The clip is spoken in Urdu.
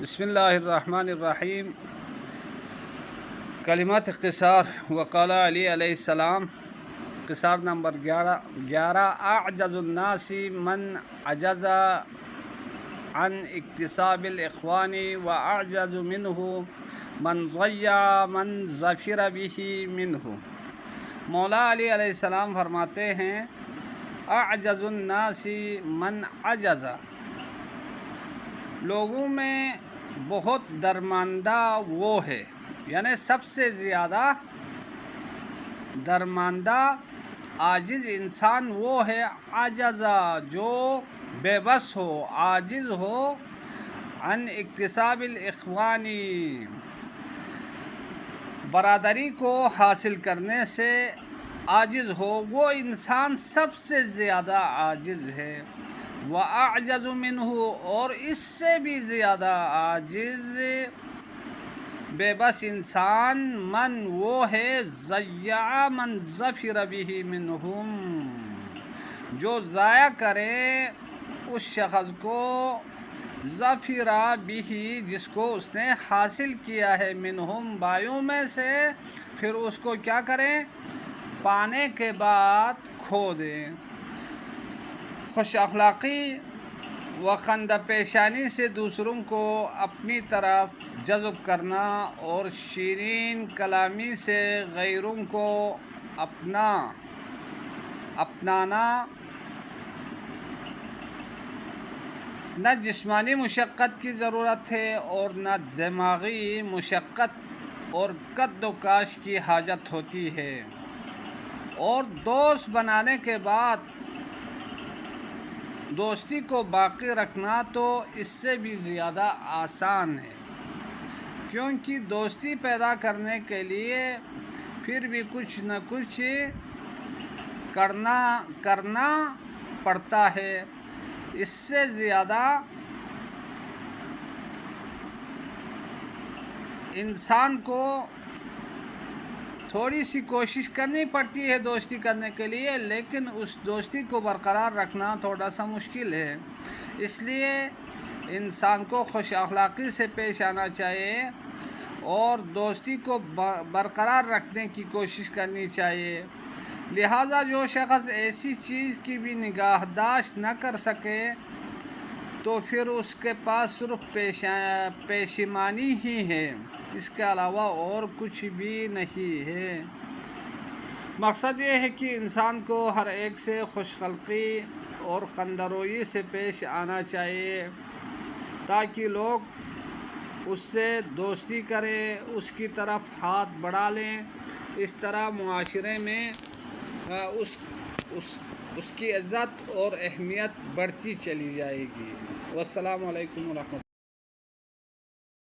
بسم اللہ الرحمن الرحیم۔ کلمات اختصار وقال علی علیہ السلام، اختصار نمبر 11 اعجز الناس من عجز عن اکتساب الاخوان واعجز منہ من ضیع من ظفر به منہ۔ مولا علی علیہ السلام فرماتے ہیں اعجز الناس من عجز، لوگوں میں بہت درماندہ وہ ہے، یعنی سب سے زیادہ درماندہ عاجز انسان وہ ہے عجزہ، جو بے بس ہو، عاجز ہو، عن اکتساب الاخوانی، برادری کو حاصل کرنے سے عاجز ہو، وہ انسان سب سے زیادہ عاجز ہے۔ وَأَعْجَزُ مِنْهُ، اور اس سے بھی زیادہ عاجز بے بس انسان من وہ ہے ضیع من ظفر به منہم، جو ضائع کرے اس شخص کو ظفر به، جس کو اس نے حاصل کیا ہے، منہم بایوں میں سے، پھر اس کو کیا کریں؟ پانے کے بعد کھو دیں۔ خوش اخلاقی و خندہ پیشانی سے دوسروں کو اپنی طرف جذب کرنا اور شیرین کلامی سے غیروں کو اپنانا، نہ جسمانی مشقت کی ضرورت ہے اور نہ دماغی مشقت اور کد و کاش کی حاجت ہوتی ہے، اور دوست بنانے کے بعد دوستی کو باقی رکھنا تو اس سے بھی زیادہ آسان ہے، کیونکہ دوستی پیدا کرنے کے لیے پھر بھی کچھ نہ کچھ کرنا پڑتا ہے۔ اس سے زیادہ انسان کو تھوڑی سی کوشش کرنی پڑتی ہے دوستی کرنے کے لیے، لیکن اس دوستی کو برقرار رکھنا تھوڑا سا مشکل ہے۔ اس لیے انسان کو خوش اخلاقی سے پیش آنا چاہیے اور دوستی کو برقرار رکھنے کی کوشش کرنی چاہیے۔ لہٰذا جو شخص ایسی چیز کی بھی نگہداشت نہ کر سکے تو پھر اس کے پاس صرف پشیمانی ہی ہے، اس کے علاوہ اور کچھ بھی نہیں ہے۔ مقصد یہ ہے کہ انسان کو ہر ایک سے خوش خلقی اور خندہ روئی سے پیش آنا چاہیے تاکہ لوگ اس سے دوستی کریں، اس کی طرف ہاتھ بڑھا لیں۔ اس طرح معاشرے میں اس کی عزت اور اہمیت بڑھتی چلی جائے گی۔ والسلام علیکم ورحمۃ اللہ۔